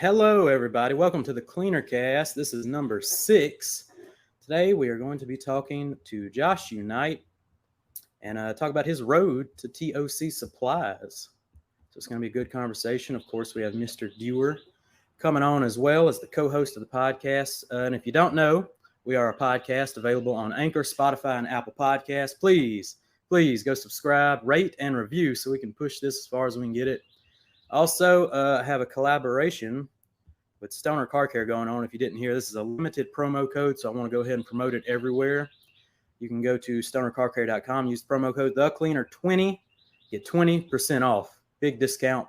hello everybody. Welcome to the Cleaner Cast. This is number 6. Today we are going to be talking to Josh Unite and talk about his road to TOC Supplies. So it's going to be a good conversation. Of course, we have Mr. Dewar coming on as well as the co-host of the podcast. And if you don't know, we are a podcast available on Anchor, Spotify, and Apple Podcasts. Please go subscribe, rate, and review so we can push this as far as we can get it. Also, I have a collaboration with Stoner Car Care going on. If you didn't hear, this is a limited promo code, so I want to go ahead and promote it everywhere. You can go to stonercarcare.com, use the promo code TheCleaner20, get 20% off. Big discount.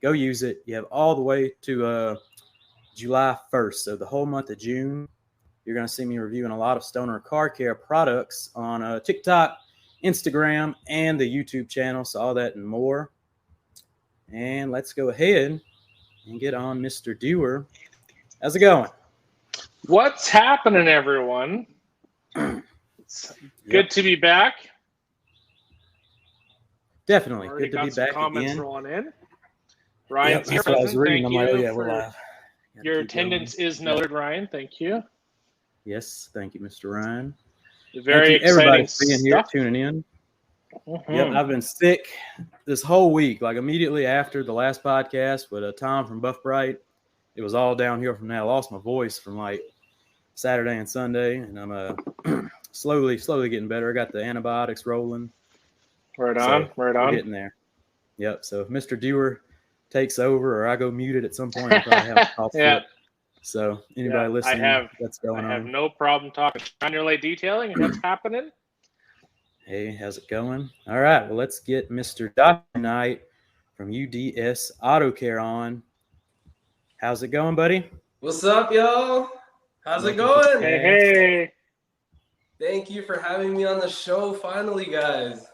Go use it. You have all the way to July 1st, so the whole month of June. You're going to see me reviewing a lot of Stoner Car Care products on TikTok, Instagram, and the YouTube channel, so all that and more. And let's go ahead and get on Mr. Dewar. How's it going? What's happening, everyone? It's good to be back. Definitely Already good to be got some back comments again. rolling in. Ryan's here. That's what I was reading. Thank I'm like, you oh, yeah, we're for live. your attendance is noted, Ryan. Thank you. Yes, thank you, Mr. Ryan. Very thank you, everybody, exciting for being here, stuff. tuning in. Mm-hmm. Yep, I've been sick this whole week, like immediately after the last podcast with Tom from Buff Bright. It was all downhill from there. I lost my voice from like Saturday and Sunday, and I'm slowly getting better. I got the antibiotics rolling. Right on. We're getting there. Yep. So if Mr. Dewar takes over or I go muted at some point, I'll probably have a cough fit. So anybody listening, that's going on. I have no problem talking on your late detailing and what's happening. Hey, how's it going? All right, well, let's get Mr. Josh Knight from UDS Auto Care on. How's it going, buddy? What's up, y'all? How's it going? Hey. Thank you for having me on the show finally, guys.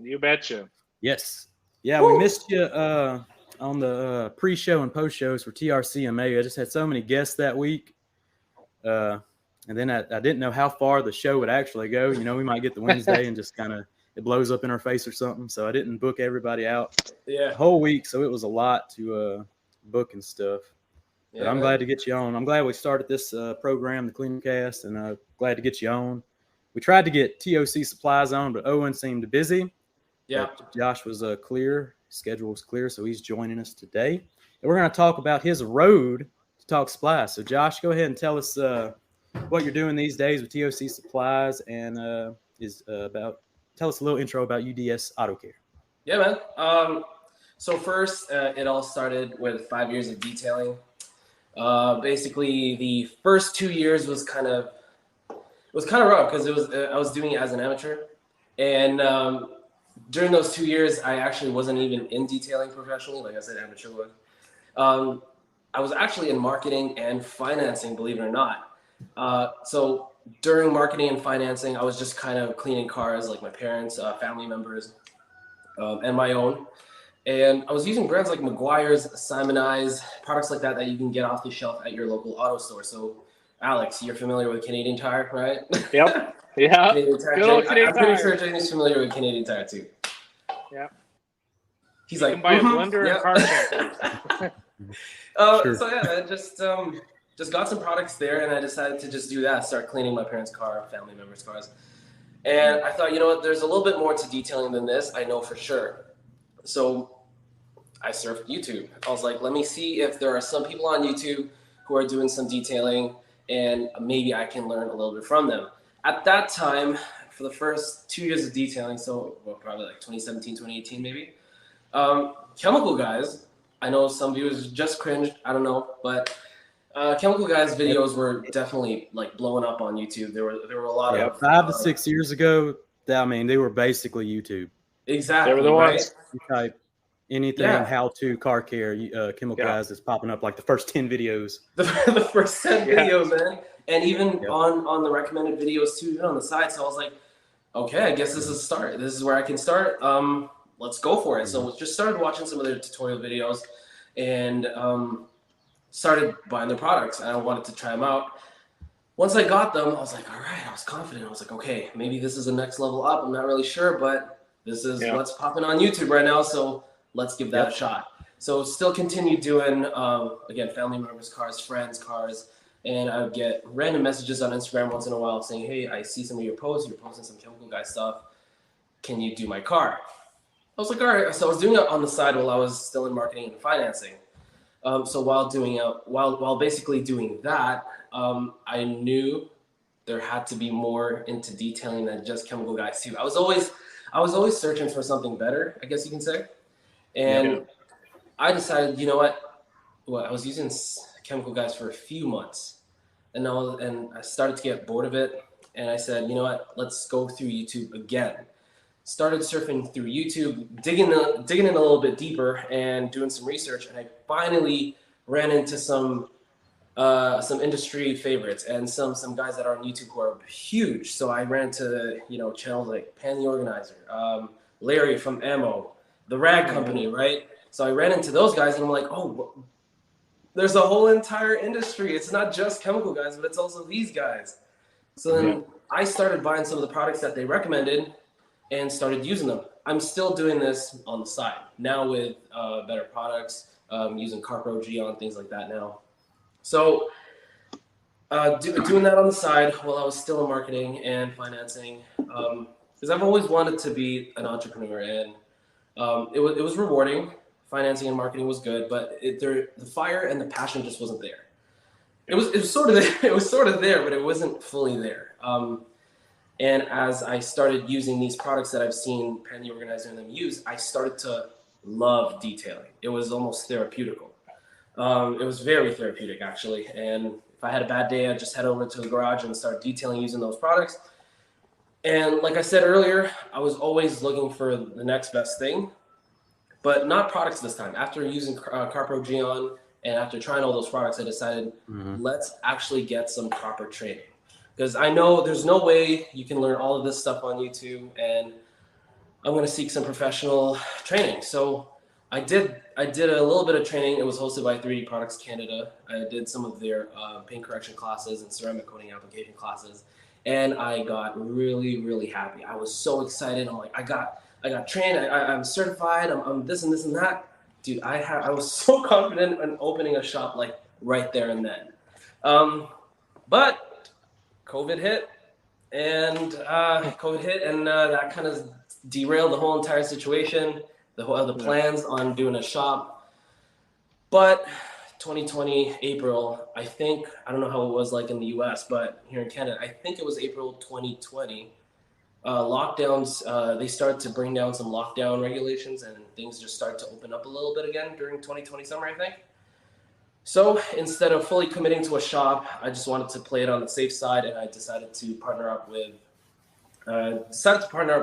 You betcha. Yes. Yeah, we missed you on the pre-show and post-shows for TRCMA. I just had so many guests that week. And then I didn't know how far the show would actually go. You know, we might get the Wednesday and just kind of it blows up in our face or something. So I didn't book everybody out the whole week. So it was a lot to book and stuff. But I'm glad to get you on. I'm glad we started this program, the Cleaner Cast, and glad to get you on. We tried to get TOC Supplies on, but Owen seemed busy. Yeah. Josh was clear. Schedule was clear, so he's joining us today. And we're going to talk about his road to TOC Supplies. So, Josh, go ahead and tell us what you're doing these days with TOC Supplies, and tell us a little intro about UDS Auto Care. Yeah, man. So first, it all started with 5 years of detailing. Basically, the first 2 years was kind of rough because I was doing it as an amateur, and during those 2 years, I actually wasn't even in detailing professionally. Like I said, amateur was. I was actually in marketing and financing, believe it or not. So during marketing and financing, I was just kind of cleaning cars, like my parents, family members, and my own. And I was using brands like Meguiar's, Simonize, products like that you can get off the shelf at your local auto store. So, Alex, you're familiar with Canadian Tire, right? Yep. Yeah. Canadian Tire. Good old Canadian I'm pretty Tire. sure Jamie's familiar with Canadian Tire too. Yeah. He's you like, can buy a blender and car shampoo. Sure. So yeah, I just got some products there, and I decided to just do that, start cleaning my parents' car, family members' cars. And I thought, you know what, there's a little bit more to detailing than this, I know for sure. So I surfed YouTube. I was like, let me see if there are some people on YouTube who are doing some detailing, and maybe I can learn a little bit from them. At that time, for the first 2 years of detailing, so probably like 2017, 2018 maybe, Chemical Guys, I know some viewers just cringed, I don't know, but Chemical Guys videos were definitely like blowing up on YouTube. There were a lot of 5 to 6 years ago. I mean, they were basically YouTube. Exactly. They were the ones. You type anything how-to car care, Chemical Guys is popping up like the first 10 videos. The first 10 videos, man, and even on the recommended videos too, even on the side. So I was like, okay, I guess this is a start. This is where I can start. Let's go for it. So just started watching some of their tutorial videos, and started buying their products, and I wanted to try them out. Once I got them, I was like, all right, I was confident. I was like, okay, maybe this is the next level up. I'm not really sure, but this is what's popping on YouTube right now, so let's give that a shot. So still continued doing, again, family members' cars, friends' cars. And I would get random messages on Instagram once in a while saying, hey, I see some of your posts. You're posting some chemical guy stuff. Can you do my car? I was like, all right. So I was doing it on the side while I was still in marketing and financing. So while basically doing that, I knew there had to be more into detailing than just chemical guys too. I was always searching for something better, I guess you can say. And I decided, you know what? Well, I was using chemical guys for a few months, and I started to get bored of it. And I said, you know what? Let's go through YouTube again. Started surfing through YouTube, digging in a little bit deeper, and doing some research. And I finally ran into some industry favorites and some guys that are on YouTube who are huge. So I ran to channels like Pan the Organizer, Larry from Ammo, the Rag Company, right? So I ran into those guys, and I'm like, oh, there's a whole entire industry. It's not just chemical guys, but it's also these guys. So then I started buying some of the products that they recommended and started using them. I'm still doing this on the side now with better products, using Carpro, Geon, things like that now. So doing that on the side while I was still in marketing and financing, because I've always wanted to be an entrepreneur, and it was rewarding. Financing and marketing was good, but the fire and the passion just wasn't there. It was sort of there, it was sort of there, but it wasn't fully there. And as I started using these products that I've seen Pan the Organizer and them use, I started to love detailing. It was almost therapeutical. It was very therapeutic, actually. And if I had a bad day, I'd just head over to the garage and start detailing using those products. And like I said earlier, I was always looking for the next best thing, but not products this time. After using Carpro Geon and after trying all those products, I decided, let's actually get some proper training. Because I know there's no way you can learn all of this stuff on YouTube, and I'm going to seek some professional training. So I did a little bit of training. It was hosted by 3D Products Canada. I did some of their paint correction classes and ceramic coating application classes, and I got really, really happy. I was so excited. I'm like, I got trained. I'm certified. I'm this and this and that. Dude, I was so confident in opening a shop like right there and then. But COVID hit, and that kind of derailed the whole entire situation, the plans on doing a shop. But 2020 April, I don't know how it was like in the US, but here in Canada, I think it was April 2020. Lockdowns, they started to bring down some lockdown regulations, and things just started to open up a little bit again during 2020 summer, I think. So instead of fully committing to a shop, I just wanted to play it on the safe side, and I decided to partner up with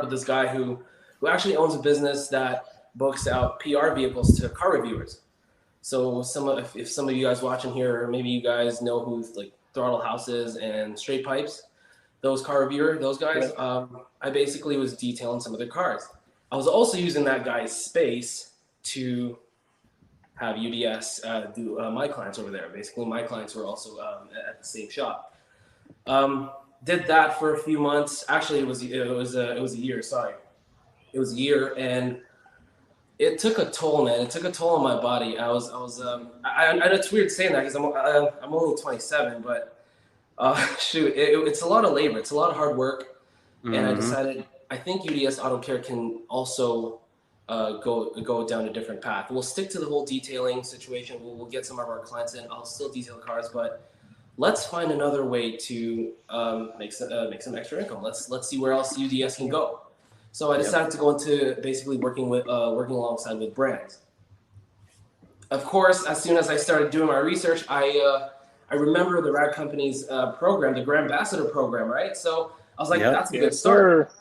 this guy who actually owns a business that books out PR vehicles to car reviewers. So if some of you guys watching here, or maybe you guys know who like Throttle Houses and Straight Pipes, those guys, I basically was detailing some of their cars. I was also using that guy's space to have UDS do my clients over there. Basically, my clients were also at the same shop. Did that for a few months. Actually, it was a year. Sorry, it was a year, and it took a toll, man. It took a toll on my body. I it's weird saying that because I'm only 27, but it's a lot of labor. It's a lot of hard work, and I decided I think UDS Auto Care can also go down a different path. We'll stick to the whole detailing situation. We'll get some of our clients in. I'll still detail cars, but let's find another way to make some extra income. Let's see where else UDS can go. So I decided to go into basically working alongside with brands. Of course, as soon as I started doing my research, I remember the Rag Company's program, the Grand Ambassador program, right? So I was like, that's a good start.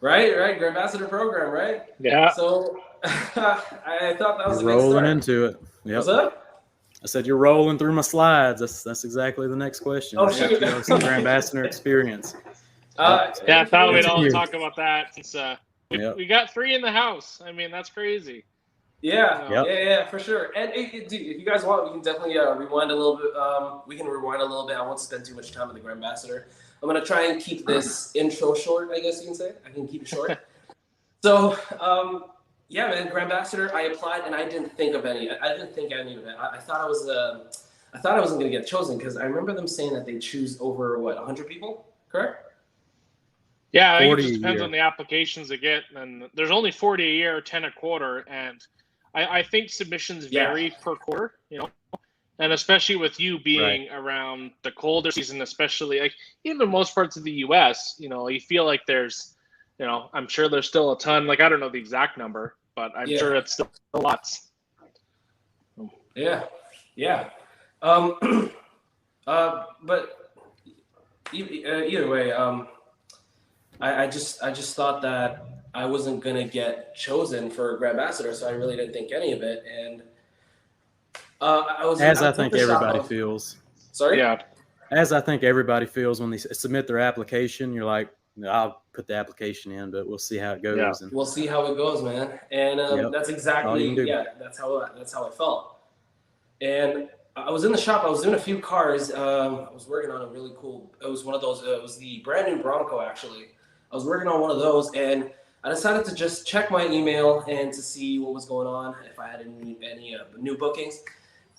Right, Grand Ambassador program, right? Yeah. So I thought that was a good rolling start. into it. Yep. What's up? I said you're rolling through my slides. That's exactly the next question. Oh, shoot. Some Grand Ambassador experience. I thought we'd all talk about that since we got 3 in the house. I mean, that's crazy. Yeah, for sure. And dude, if you guys want, we can definitely rewind a little bit. We can rewind a little bit. I won't spend too much time with the Grand Ambassador. I'm going to try and keep this intro short, I guess you can say. I can keep it short. So Yeah, man, Grand Ambassador. I applied and I didn't think of any. I didn't think any of it. I thought I was. I thought I wasn't going to get chosen because I remember them saying that they choose over 100 people, correct? Yeah, I think it just depends on the applications they get, and there's only 40 a year, 10 a quarter, and I think submissions vary per quarter, you know, and especially with you being around the colder season, especially like even in most parts of the U.S., you know, you feel like there's, you know, I'm sure there's still a ton. Like I don't know the exact number, but I'm sure it's still lots. Yeah. But either way, I just thought that I wasn't gonna get chosen for Grand Ambassador, so I really didn't think any of it. And I think everybody feels. Sorry. Yeah. As I think everybody feels when they submit their application, you're like, I'll put the application in, but we'll see how it goes. Yeah. And we'll see how it goes, man. And that's exactly that's how I felt. And I was in the shop. I was doing a few cars. I was working on a really cool. It was one of those. It was the brand new Bronco, actually. I was working on one of those, and I decided to just check my email and to see what was going on, if I had any new bookings.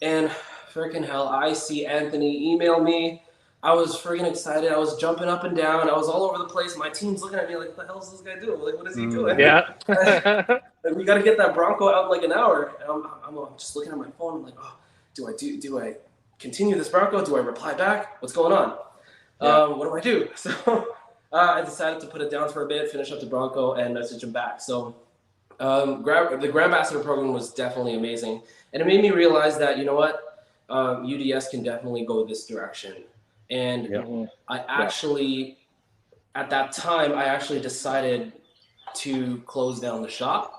And freaking hell, I see Anthony email me. I was freaking excited. I was jumping up and down. I was all over the place. My team's looking at me like, what the hell is this guy doing? Like, what is he doing? Yeah. Like, we got to get that Bronco out in like an hour. And I'm just looking at my phone. I'm like, oh, do I continue this Bronco? Do I reply back? What's going on? What do I do? So I decided to put it down for a bit, finish up the Bronco, and message him back. So the Grand Ambassador program was definitely amazing. And it made me realize that, you know what, UDS can definitely go this direction. And I actually, at that time, I actually decided to close down the shop.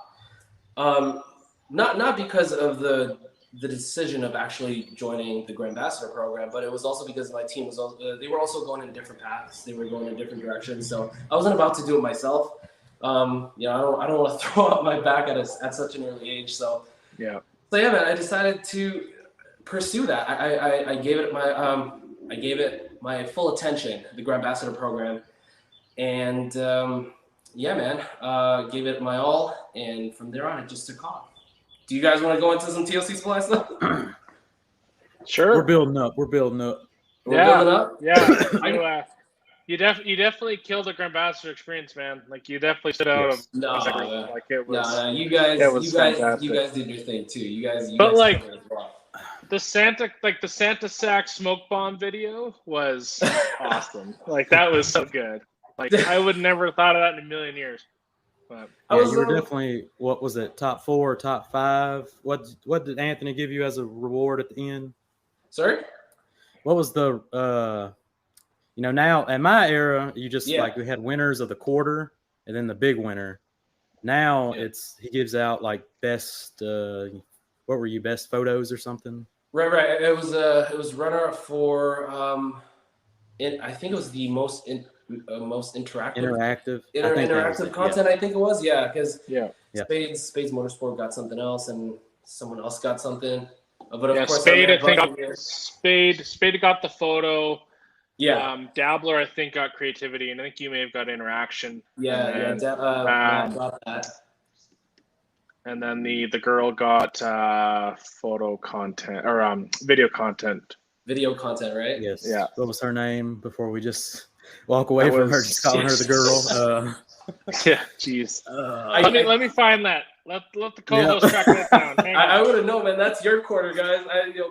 Not because of the decision of actually joining the Grand Ambassador program, but it was also because my team was they were also going in different paths. They were going in different directions. So I wasn't about to do it myself. I don't want to throw out my back at such an early age. So man, I decided to pursue that. I gave it my full attention, the Grand Ambassador program, and gave it my all. And from there on, it just took off. Do you guys want to go into some TOC Supplies stuff? Sure. We're building up. Building up. Yeah. You definitely killed the Grand Ambassador experience, man. Like you definitely stood out of like it was. You guys did your thing too. You guys the Santa Sack smoke bomb video was awesome. Like that was so good. Like I would never have thought of that in a million years. But you were definitely, what was it, top 4 or top 5? What did Anthony give you as a reward at the end? Sorry? What was the now in my era, you just like we had winners of the quarter and then the big winner. Now he gives out like best what were you, best photos or something? Right. It was runner up for I think it was the most interactive content. I think it was, because Spades Motorsport got something else, and someone else got something. But of course, Spade got the photo. Dabbler, I think, got creativity, and I think you may have got interaction. Matt got that. And then the girl got photo content or video content. Video content, right? Yes. Yeah. What was her name before we just walk away from her, just calling her the girl? Jeez. Let me find that. Let the co-host track that down. I wouldn't know, man. That's your quarter, guys.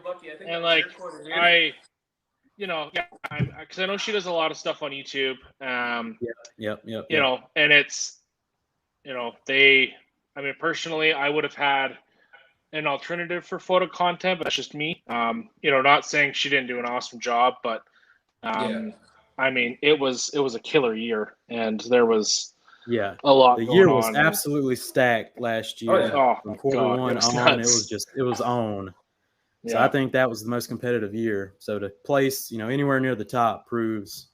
Bucky, I think and that's your quarter, dude. Because I know she does a lot of stuff on YouTube. You know, and it's, personally, I would have had an alternative for photo content, but that's just me. Not saying she didn't do an awesome job, but it was a killer year, and there was a lot. The year was absolutely stacked last year. From quarter one on, it was on. So I think that was the most competitive year. So to place, anywhere near the top proves,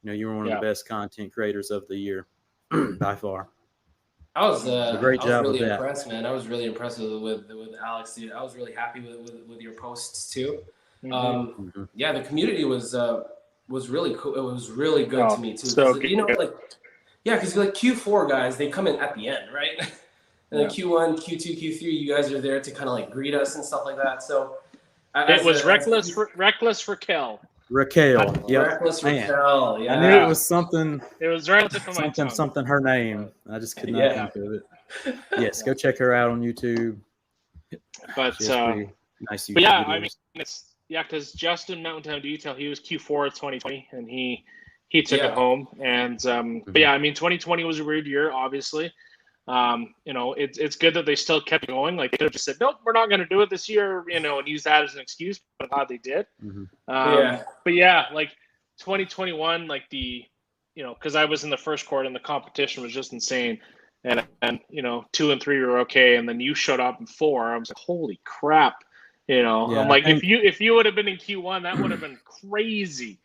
you were one of the best content creators of the year by far. I was a great job really with that. Impressed, man. I was really impressed with Alex, dude. I was really happy with your posts too. The community was really cool. It was really good to me too. So because Q4 guys, they come in at the end, right? And then Q1, Q2, Q3, you guys are there to kind of like greet us and stuff like that. So it was reckless for Kel. Raquel. Yep. Reckless Raquel. Yeah. I knew it was something. It was right on the tip of my tongue. Something. Her name. I just could not think of it. Yes, go check her out on YouTube. But nice. But yeah, I mean, it's because Justin Mountain Town Detail, he was Q4 of 2020, and he took it home. And but yeah, I mean, 2020 was a weird year, obviously. You know, it's good that they still kept going. Like, they could have just said, nope, we're not going to do it this year, you know, and use that as an excuse. But I'm glad they did. But yeah, like 2021, like you know, because I was in the first quarter and the competition was just insane. And you know, 2 and 3 were okay, and then you showed up in 4. I was like, holy crap. You know, I'm like, if you would have been in Q1, that would have been crazy.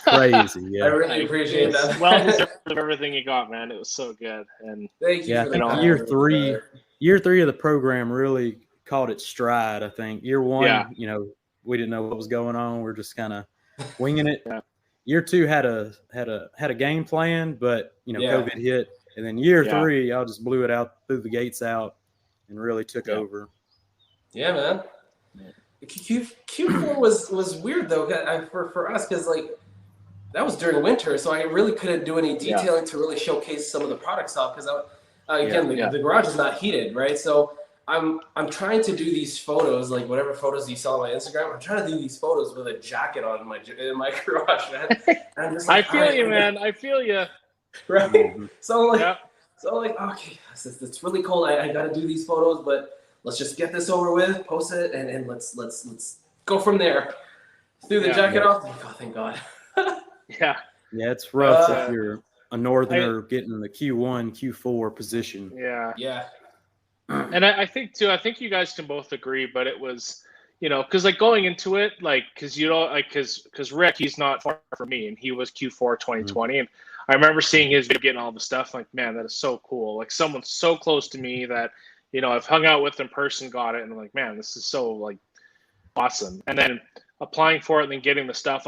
Crazy, yeah. I really appreciate that. Well deserved of everything you got, man. It was so good. And thank you. You know, year three of the program really caught its stride. I think year 1, you know, we didn't know what was going on. We're just kind of winging it. Year 2 had a game plan, but you know, COVID hit, and then year 3, y'all just blew it out, threw the gates out, and really took over. Yeah, man. Q4 was weird though for us, because like that was during winter, so I really couldn't do any detailing to really showcase some of the product stuff, because the garage is not heated, right? So I'm trying to do these photos, like whatever photos you saw on my Instagram. I'm trying to do these photos with a jacket on in my garage, man. And I'm just like, I feel you, man. I feel you. Right. So I'm like, okay, it's really cold. I got to do these photos, but let's just get this over with, post it, and let's go from there. Threw the jacket off. Oh, thank God. Yeah, it's rough if you're a northerner getting the Q1, Q4 position. Yeah. And I think too, you guys can both agree, but it was, you know, because like going into it, like, because you know, like, because Rick, he's not far from me, and he was Q4 2020, and I remember seeing his video, getting all the stuff. Like, man, that is so cool. Like, someone so close to me that, you know, I've hung out with in person, got it, and I'm like, man, this is so like awesome. And then applying for it and then getting the stuff,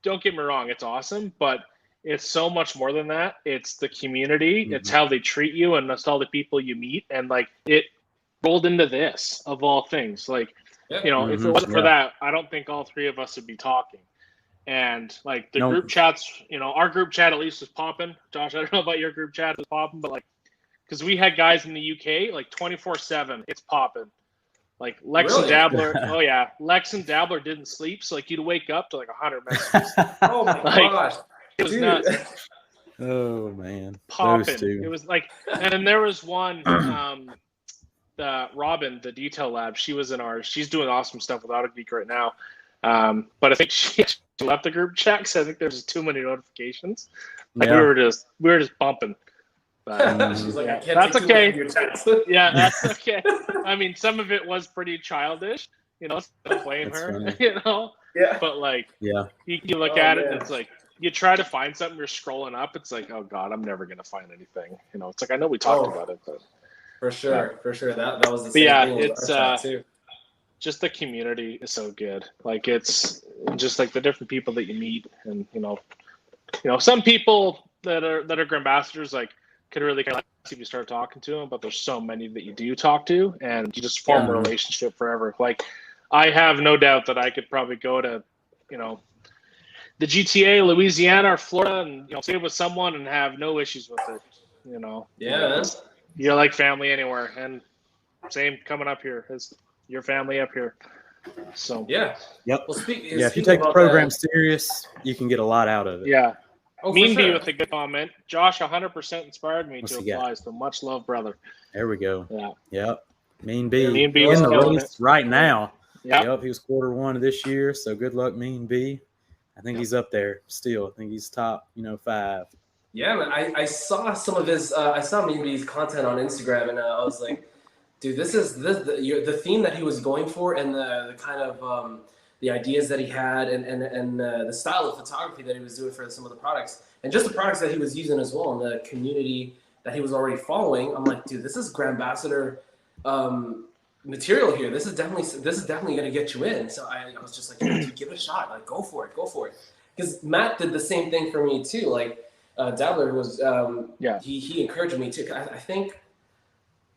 don't get me wrong, it's awesome, but it's so much more than that. It's the community, it's how they treat you, and that's all the people you meet. And like, it rolled into this of all things. Like, you know, if it wasn't for that, I don't think all 3 of us would be talking. And like the group chats, you know, our group chat at least was popping. Josh, I don't know about your group chat, was popping, but like, because we had guys in the UK, like 24/7, it's popping. Like Lex and Dabbler, Lex and Dabbler didn't sleep, so like you'd wake up to like 100 messages. Oh my gosh, it was nuts. Oh man, popping. It was like, and then there was one, Robin, the Detail Lab. She was in ours. She's doing awesome stuff with Auto Geek right now. But I think she left the group chat because I think there's too many notifications. Like we were just bumping. But, she's like, I can't that's okay. Your text. Yeah, that's okay. I mean, some of it was pretty childish, you know. Don't blame her, funny. you know. Yeah. But like, you look at it, and it's like you try to find something. You're scrolling up. It's like, oh God, I'm never gonna find anything. You know, it's like I know we talked about it, but for sure. That was the same thing. It's too. Just the community is so good. Like, it's just like the different people that you meet, and you know, some people that are Grand Ambassadors, like, could really kind of if you start talking to them, but there's so many that you do talk to, and you just form a relationship forever. Like, I have no doubt that I could probably go to, you know, the GTA, Louisiana, or Florida, and, you know, stay with someone and have no issues with it. You know, you're like family anywhere, and same coming up here as your family up here. So Well, if you take the program serious, you can get a lot out of it. Mean Bee with a good comment. Josh 100% inspired me to apply. So much love, brother. There we go. Yep. Mean Bee in the race right now. Yep. He was Q1 of this year. So good luck, Mean Bee. I think he's up there still. I think he's top, 5. Yeah, man. I saw some of his. I saw Mean Bee's content on Instagram, and I was like, dude, this is the theme that he was going for, and the kind of the ideas that he had, and the style of photography that he was doing for some of the products, and just the products that he was using as well, and the community that he was already following. I'm like, dude, this is Grand Ambassador material here. This is definitely going to get you in. So I was just like, dude, give it a shot. Like, go for it. Because Matt did the same thing for me too. Like, Dabbler was, he encouraged me too. I think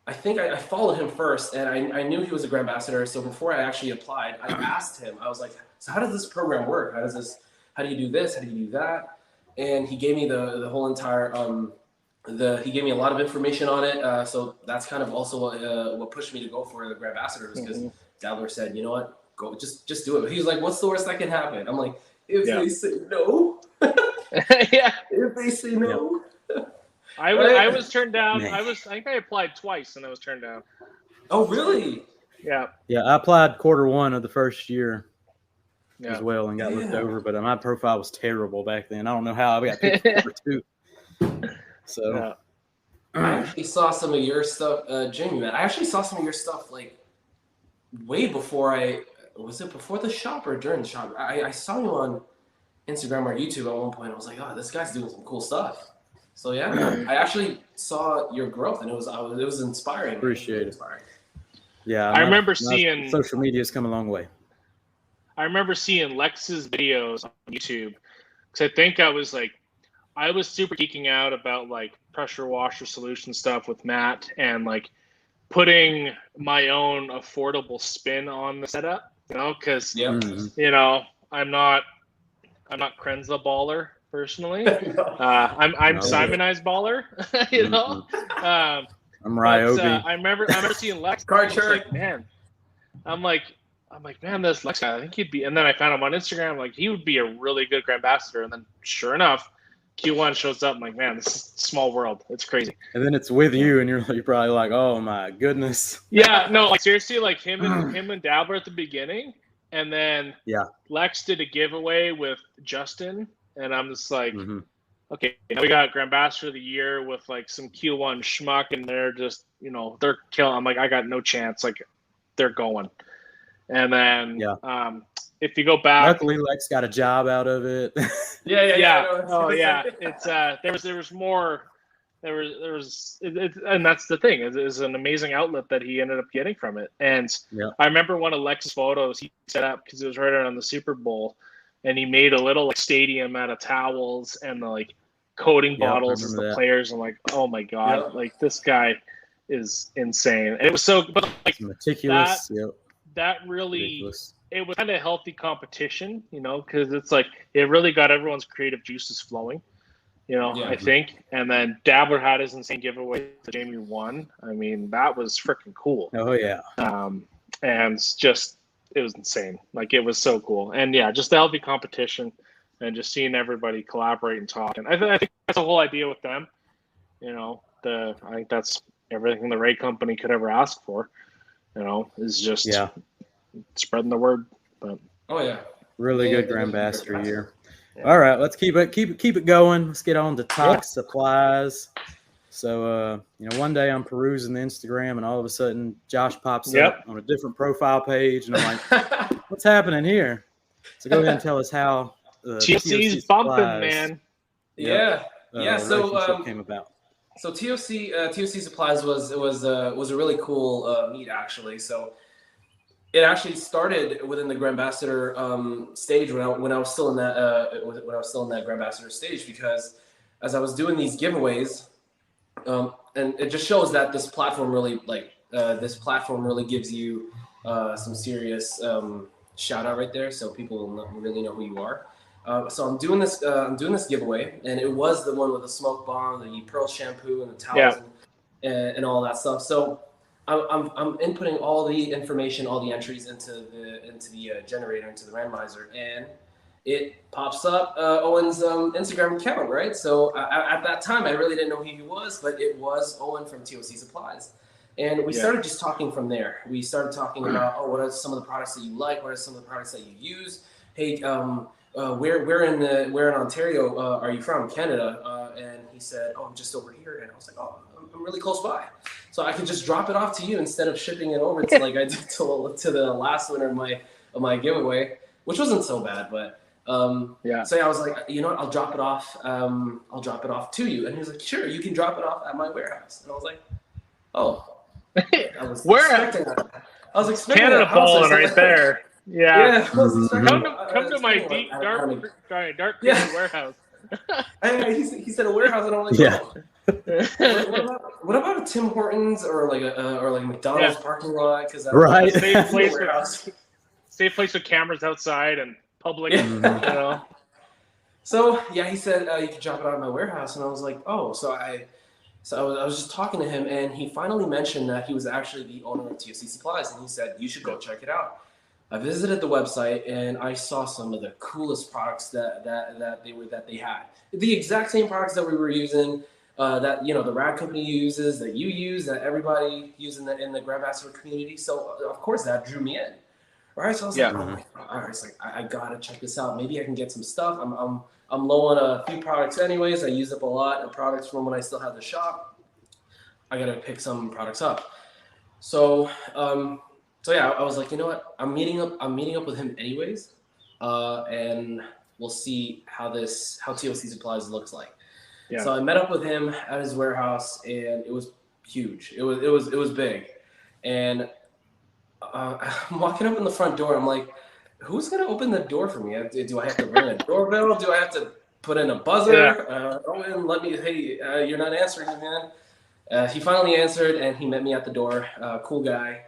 I think I followed him first, and I knew he was a Grand Ambassador. So before I actually applied, I asked him. I was like, "So how does this program work? How do you do this? How do you do that?" And he gave me the whole entire he gave me a lot of information on it. So that's kind of also what pushed me to go for the Grand Ambassador, because Dabbler said, "You know what? Go, just do it." He was like, "What's the worst that can happen?" I'm like, "If they say no." Yeah. If they say no. I was turned down. Man. I think I applied twice and I was turned down. Oh, really? Yeah. Yeah, I applied Q1 of the first year Yeah. as well and got looked over, but my profile was terrible back then. I don't know how I got picked for 2. So Yeah. I actually saw some of your stuff, Jamie, man. I actually saw some of your stuff like way before was it before the shop or during the shop? I saw you on Instagram or YouTube at one point. I was like, oh, this guy's doing some cool stuff. So yeah, I actually saw your growth, and it was inspiring. Appreciate it. Inspiring. Yeah, I remember seeing social media's come a long way. I remember seeing Lex's videos on YouTube, because I think I was super geeking out about like pressure washer solution stuff with Matt, and like putting my own affordable spin on the setup, because I'm not Krenza baller personally. I'm Simonized baller, I'm Ryobi. I remember seeing Lex. I'm like, man, this Lex guy, I think he'd be. And then I found him on Instagram. Like, he would be a really good Grand Ambassador. And then, sure enough, Q1 shows up. I'm like, man, this is small world. It's crazy. And then it's with you, and you're probably like, oh my goodness. Yeah, no, like seriously, like him and Dabbler at the beginning, and then Lex did a giveaway with Justin, and I'm just like, okay, now we got Grand Ambassador of the Year with like some Q1 schmuck, and they're just, they're killing. I'm like, I got no chance. Like, they're going. And then, if you go back, luckily Lex got a job out of it. Yeah. Oh yeah, it's there was more. There was, and that's the thing. Is an amazing outlet that he ended up getting from it. And I remember one of Lex's photos he set up because it was right around the Super Bowl, and he made a little like stadium out of towels and the like coating bottles as the players. I'm like, oh my god, like this guy is insane. And it was so, but like meticulous. That really, ridiculous. It was kind of healthy competition, because it's like it really got everyone's creative juices flowing. I think. And then Dabbler had his insane giveaway that Jamie won. I mean, that was freaking cool. Oh yeah. And just it was insane. Like, it was so cool. And yeah, just the healthy competition and just seeing everybody collaborate and talk. And I think that's the whole idea with them. I think that's everything the Ray company could ever ask for. Is just spreading the word. But really good Grand Ambassador year. Yeah. All right, let's keep it going. Let's get on to TOC Supplies. So, one day I'm perusing the Instagram, and all of a sudden Josh pops up on a different profile page, and I'm like, "What's happening here?" So go ahead and tell us how TOC's bumping, man. So came about. So TOC Supplies was a really cool meet, actually. So it actually started within the Grand Ambassador stage when I was still in that Grand Ambassador stage, because as I was doing these giveaways, and it just shows that this platform really gives you some serious shout out right there, so people will really know who you are. So I'm doing this giveaway, and it was the one with the smoke bomb, the Pearl shampoo, and the towels, and all that stuff. So I'm inputting all the information, all the entries into the generator, into the randomizer, and it pops up Owen's Instagram account, right? So at that time, I really didn't know who he was, but it was Owen from TOC Supplies. And we started just talking from there. We started talking about, what are some of the products that you like? What are some of the products that you use? Hey, where in Ontario are you from? Canada. And he said, I'm just over here. And I was like, I'm really close by. So I could just drop it off to you instead of shipping it over to like I did to the last winner of my giveaway, which wasn't so bad, but So I was like, you know what? I'll drop it off. I'll drop it off to you. And he was like, sure, you can drop it off at my warehouse. And I was like, oh. I was expecting that. I was expecting Canada balling right there. Yeah. Come to my dark warehouse. He said a warehouse, and I'm like, What about a Tim Hortons or like a McDonald's parking lot? Because right, safe place with cameras outside and public. Yeah. So yeah, he said you could drop it out of my warehouse, and I was like, oh, so I was just talking to him, and he finally mentioned that he was actually the owner of TOC Supplies, and he said you should go check it out. I visited the website, and I saw some of the coolest products that they had. The exact same products that we were using, that the rad company uses, that you use, that everybody uses in the Grandmaster community. So of course that drew me in. Right, so I was like, oh my god! All right, it's like I gotta check this out. Maybe I can get some stuff. I'm low on a few products, anyways. I used up a lot of products from when I still had the shop. I gotta pick some products up. So yeah, I was like, you know what? I'm meeting up with him anyways, and we'll see how TOC Supplies looks like. Yeah. So I met up with him at his warehouse, and it was huge. It was big, and I'm walking up in the front door. I'm like, who's gonna open the door for me? Do I have to ring a doorbell? Do I have to put in a buzzer? Yeah. And let me. Hey, you're not answering me, man. He finally answered, and he met me at the door. Cool guy.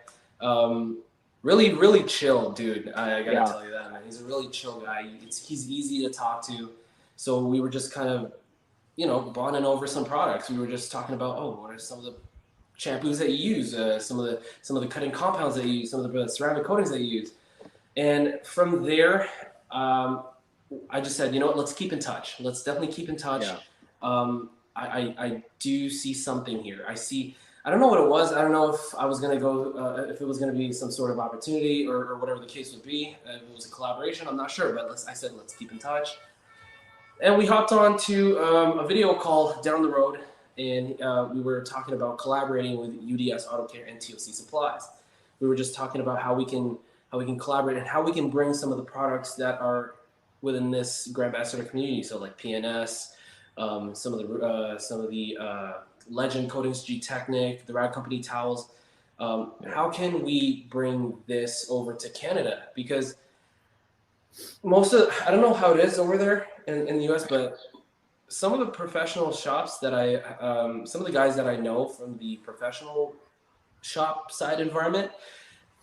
Really, really chill, dude. I gotta tell you that, man. He's a really chill guy. He's easy to talk to. So we were just kind of, bonding over some products. We were just talking about, what are some of the shampoos that you use, some of the cutting compounds that you use, some of the ceramic coatings that you use. And from there, I just said, you know what, let's keep in touch. Let's definitely keep in touch. Yeah. I do see something here. I don't know what it was. I don't know if I was going to go, if it was going to be some sort of opportunity or whatever the case would be. If it was a collaboration, I'm not sure. But I said, let's keep in touch. And we hopped on to a video call down the road. And we were talking about collaborating with UDS Auto Care and TOC Supplies. We were just talking about how we can collaborate and how we can bring some of the products that are within this Grandmaster community. So like PNS, some of the Legend Coatings, G-Technic, the Rad Company towels. How can we bring this over to Canada? Because I don't know how it is over there in the US, but some of the professional shops that some of the guys that I know from the professional shop side environment,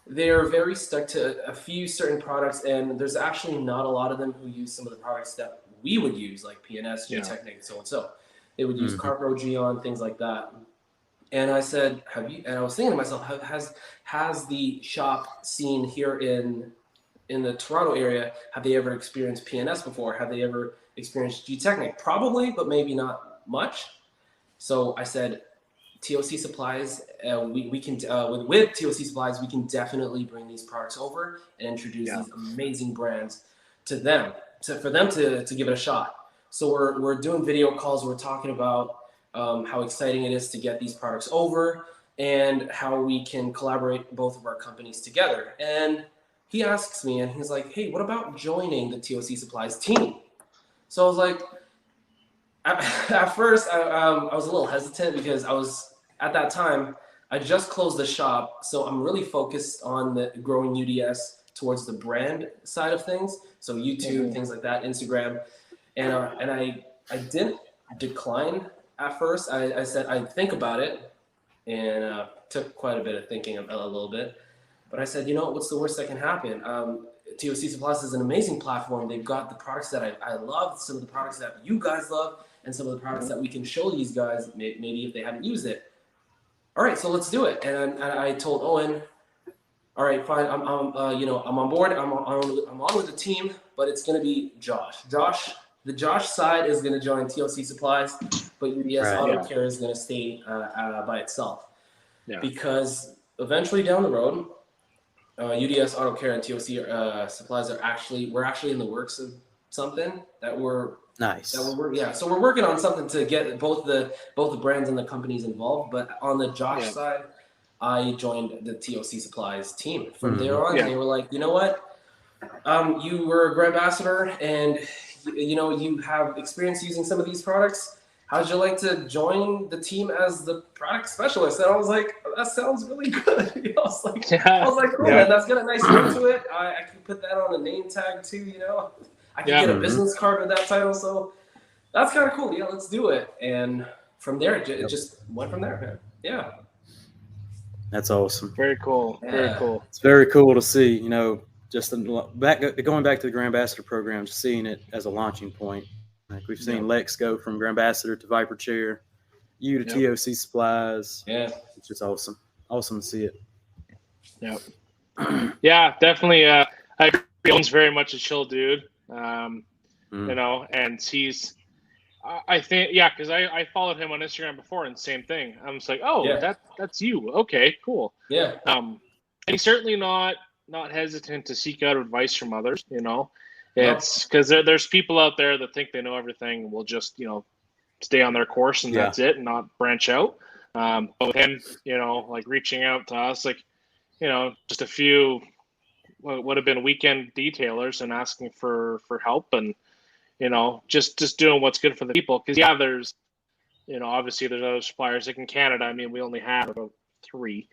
they're very stuck to a few certain products, and there's actually not a lot of them who use some of the products that we would use, like PNS, G-Technic, so and so. They would use Carpro, Geon, things like that. And I said, and I was thinking to myself, has the shop scene here in the Toronto area, have they ever experienced PNS before? Have they ever experienced G-Technic? Probably, but maybe not much. So I said, TOC Supplies, we can with TOC Supplies, we can definitely bring these products over and introduce these amazing brands to them, for them to give it a shot. So we're doing video calls. We're talking about how exciting it is to get these products over and how we can collaborate both of our companies together. And he asks me, and he's like, hey, what about joining the TOC Supplies team? So I was like, at first, I was a little hesitant because at that time, I just closed the shop. So I'm really focused on the growing UDS towards the brand side of things. So YouTube, things like that, Instagram. And I didn't decline at first. I said I'd think about it, and took quite a bit of thinking, a little bit. But I said, what's the worst that can happen? TOC Supplies is an amazing platform. They've got the products that I love, some of the products that you guys love, and some of the products that we can show these guys, maybe if they haven't used it. All right, so let's do it. And I told Owen, all right, fine. I'm on board. I'm on with the team, but it's going to be Josh. The Josh side is going to join TOC Supplies, but UDS Auto Care is going to stay by itself. Yeah. Because eventually down the road, UDS Auto Care and TOC Supplies we're actually in the works of something that we're nice. So we're working on something to get both the brands and the companies involved. But on the Josh side, I joined the TOC Supplies team. From there on, they were like, you know what? You were a Grandmaster, and you have experience using some of these products. How'd you like to join the team as the product specialist? And I was like, that sounds really good. I was like, cool, man. That's got a nice ring to it. I can put that on a name tag too. I can get a business card with that title. So that's kind of cool. Yeah, let's do it. And from there, it just went from there. Yeah. That's awesome. Very cool. Yeah. Very cool. It's very cool to see, just going back to the Grand Ambassador program, just seeing it as a launching point. Like we've seen Lex go from Grand Ambassador to Viper Chair, you to TOC Supplies. Yeah. It's just awesome. Awesome to see it. Yep. Yeah, definitely. I agree. Owen's very much a chill dude. And he's, I think, because I followed him on Instagram before, and same thing. I'm just like, that's you. Okay, cool. Yeah. And he's certainly not hesitant to seek out advice from others. It's because there's people out there that think they know everything, will just stay on their course and that's it, and not branch out. But with him, like reaching out to us, like just a few what would have been weekend detailers and asking for help, and just doing what's good for the people. Because there's obviously there's other suppliers. Like in Canada, I mean, we only have about 3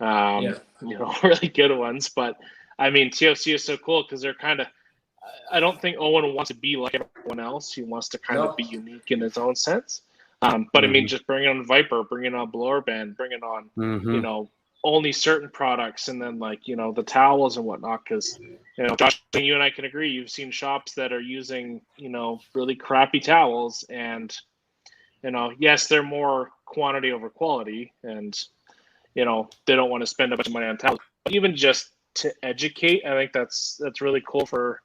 really good ones, but I mean TOC is so cool because they're kind of, I don't think Owen wants to be like everyone else. He wants to kind of be unique in his own sense. But I mean, just bringing on Viper, bringing on Blower Band, bringing on only certain products, and then like the towels and whatnot. Because Josh, you and I can agree. You've seen shops that are using really crappy towels, and yes, they're more quantity over quality, and they don't want to spend a bunch of money on towels. But even just to educate, I think that's really cool for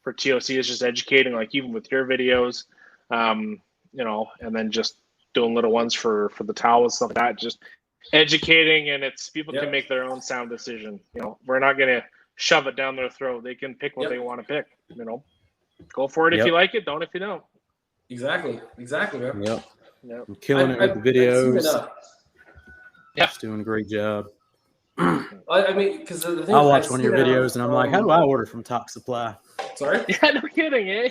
TOC, is just educating, like even with your videos, and then just doing little ones for the towels, stuff like that, just educating, and it's people can make their own sound decision. We're not going to shove it down their throat. They can pick what they want to pick. Go for it if you like it, don't if you don't. Exactly, man. Yep. I'm killing it with the videos. Just doing a great job. I mean, because I'll watch one of your videos and I'm like, how do I order from TOC Supply? Sorry? Yeah, no kidding, eh?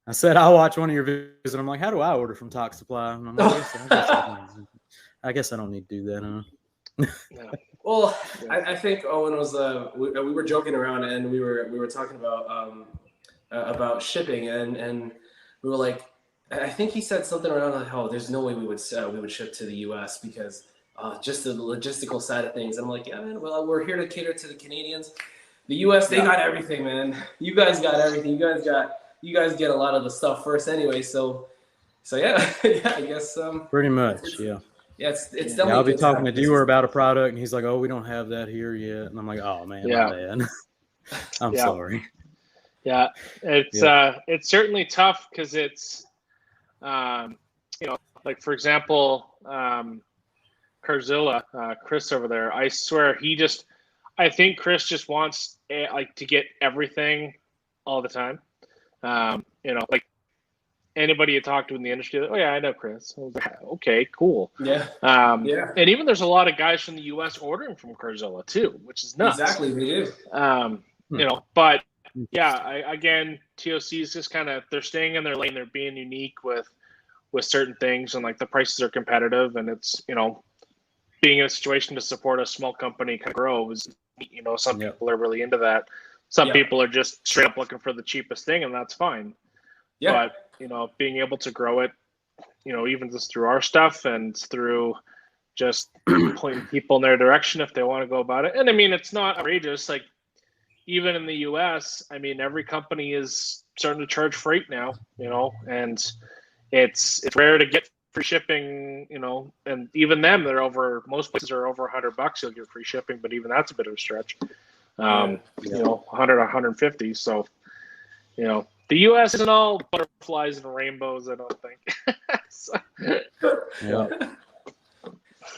I said I'll watch one of your videos and I'm like, how do I order from TOC Supply? And I'm like, I guess I don't need to do that, huh? Well, I think Owen was we were joking around, and we were talking about shipping, and we were like, I think he said something around like, oh, there's no way we would ship to the US because just the logistical side of things. And I'm like, yeah, man, well, we're here to cater to the Canadians. The US, they got everything, man. You guys got everything. You guys get a lot of the stuff first anyway. So yeah, I guess pretty much, yeah. Yeah, it's definitely. I'll be talking to Dewar about a product, and he's like, "Oh, we don't have that here yet," and I'm like, "Oh man, my bad. I'm sorry." Yeah, it's certainly tough because it's, like for example, Carzilla, Chris over there. I swear I think Chris just wants like to get everything all the time. Like. Anybody you talk to in the industry, like, oh yeah, I know Chris. I was like, okay, cool. Yeah. And even there's a lot of guys from the US ordering from Carzilla too, which is nuts. Exactly, they do. But again, TOC is just kind of, they're staying in their lane. They're being unique with certain things, and like the prices are competitive, and it's being in a situation to support a small company kind of grows. Some people are really into that. Some people are just straight up looking for the cheapest thing, and that's fine. Yeah. But being able to grow it, even just through our stuff and through just pointing people in their direction if they want to go about it. And I mean, it's not outrageous. Like even in the US, I mean, every company is starting to charge freight now, and it's rare to get free shipping, and even them, most places are over $100. You'll get free shipping, but even that's a bit of a stretch. 100, 150. So, the U.S. isn't all butterflies and rainbows, I don't think.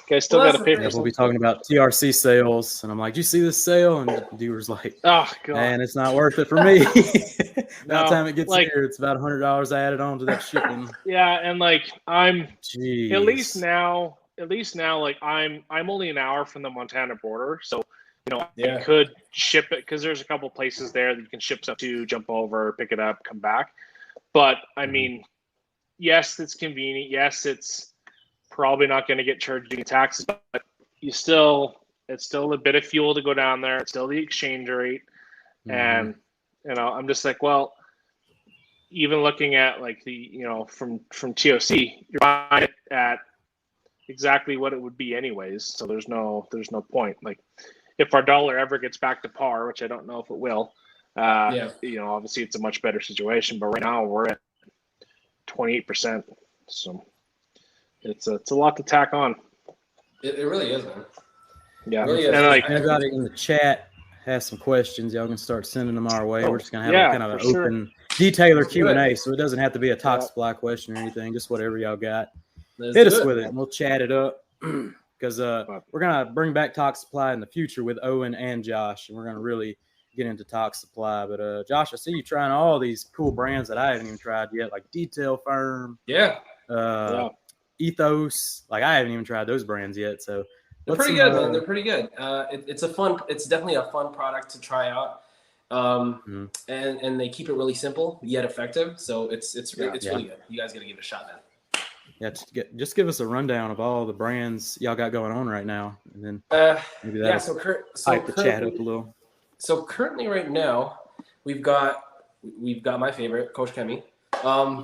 Guys still got to pay for we'll be talking about TRC sales, and I'm like, "Do you see this sale?" And Dewar's like, "Oh God, man, it's not worth it for me." By the time it gets here, it's about $100 added on to that shipping. Yeah, and like I'm at least now, like I'm only an hour from the Montana border, so. I could ship it because there's a couple places there that you can ship stuff to, jump over, pick it up, come back. But I mean, yes, it's convenient. Yes, it's probably not going to get charged any taxes, but it's still a bit of fuel to go down there. It's still the exchange rate. And, I'm just like, well, even looking at like the, from TOC, you're buying it at exactly what it would be anyways. So there's no point. Like if our dollar ever gets back to par, which I don't know if it will, obviously it's a much better situation. But right now we're at 28%. So it's a lot to tack on. It really is, man. Yeah. Really is. And like anybody in the chat has some questions, y'all can start sending them our way. We're just gonna have a kind of an open detailer Q&A, so it doesn't have to be a TOC Supply question or anything, just whatever y'all got. Hit us with it and we'll chat it up. Because we're gonna bring back TOC Supply in the future with Owen and Josh, and we're gonna really get into TOC Supply. But Josh, I see you trying all these cool brands that I haven't even tried yet, like Detail Firm, Ethos. Like I haven't even tried those brands yet, so they're pretty good, man. They're pretty good. It's definitely a fun product to try out, and they keep it really simple yet effective. So it's really good. You guys gotta give it a shot, man. Yeah, just give us a rundown of all the brands y'all got going on right now, and then maybe so hype the chat up a little. So currently, right now, we've got my favorite, Coach Chemi.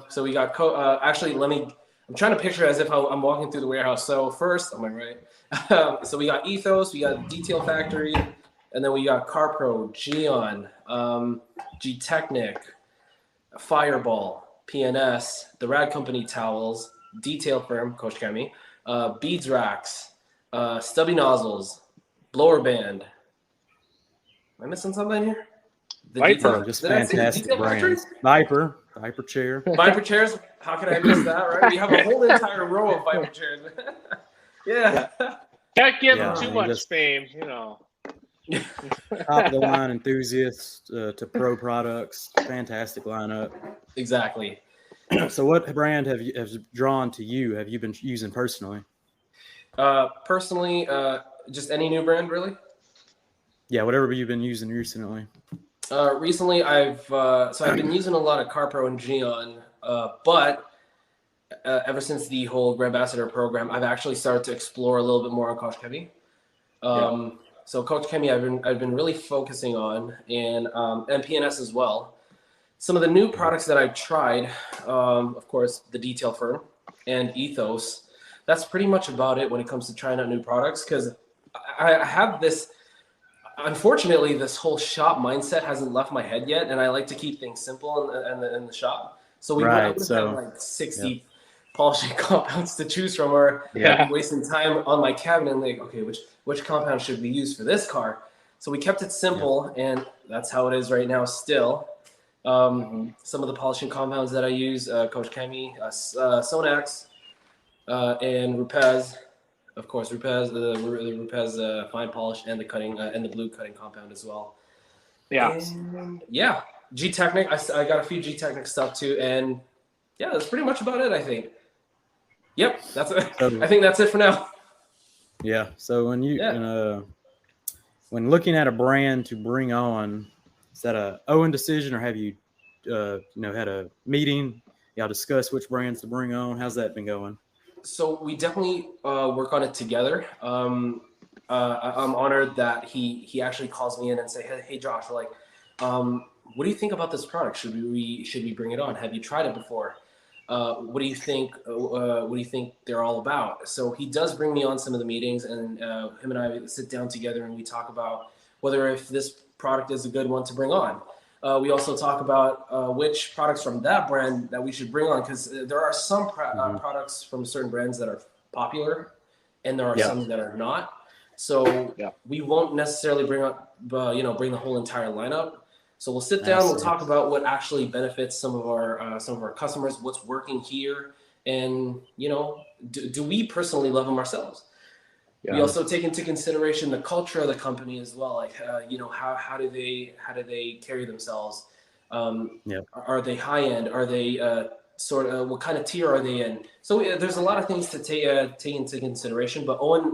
So we got actually, I'm trying to picture it as if I'm walking through the warehouse. So first, on my right, so we got Ethos, we got Detail Factory, and then we got CarPro, Geon, G-Technic, Fireball, PNS, the Rad Company towels, Detail Firm, Coach Chemi, beads racks, stubby nozzles, blower band. Am I missing something here? Viper, just fantastic brands. Viper chair. Viper chairs. How can I miss that, right? We have a whole entire row of Viper chairs. Yeah. Can't give them too much fame, Top of the line enthusiasts to pro products. Fantastic lineup. Exactly. So what brand has drawn to you? Have you been using personally? Personally, just any new brand, really? Yeah, whatever you've been using recently. Recently, I've been using a lot of CarPro and Geon, but ever since the whole Ambassador program, I've actually started to explore a little bit more on Coach Chemi. So Coach Chemi, I've been really focusing on, and PNS as well. Some of the new products that I've tried, of course, the Detail Firm and Ethos. That's pretty much about it when it comes to trying out new products, because I have this. Unfortunately, this whole shop mindset hasn't left my head yet, and I like to keep things simple in the shop. So we would have like 60 polishing compounds to choose from, or I'd be wasting time on my cabinet and like, okay, which compound should we use for this car? So we kept it simple, and that's how it is right now still. Some of the polishing compounds that I use, Coach Chemi, Sonax, and Rupez. Of course, Rupez, the Rupez fine polish, and the cutting and the blue cutting compound as well. G-Technic. I got a few G-Technic stuff too, and that's pretty much about it, I think. Yep, that's it. I think that's it for now. Yeah. So when you when looking at a brand to bring on, is that a Owen decision, or have you had a meeting? Y'all discuss which brands to bring on. How's that been going? So we definitely work on it together. I'm honored that he actually calls me in and say, hey Josh, what do you think about this product? Should we bring it on? Have you tried it before? What do you think? What do you think they're all about? So he does bring me on some of the meetings, and him and I sit down together and we talk about whether if this product is a good one to bring on. We also talk about which products from that brand that we should bring on, because there are some products from certain brands that are popular, and there are some that are not. So we won't necessarily bring up, bring the whole entire lineup. So we'll sit down, we'll talk about what actually benefits some of our customers, what's working here, and do we personally love them ourselves? Yeah. We also take into consideration the culture of the company as well. Like, how do they carry themselves? Are they high end? Are they what kind of tier are they in? So there's a lot of things to take into consideration. But Owen,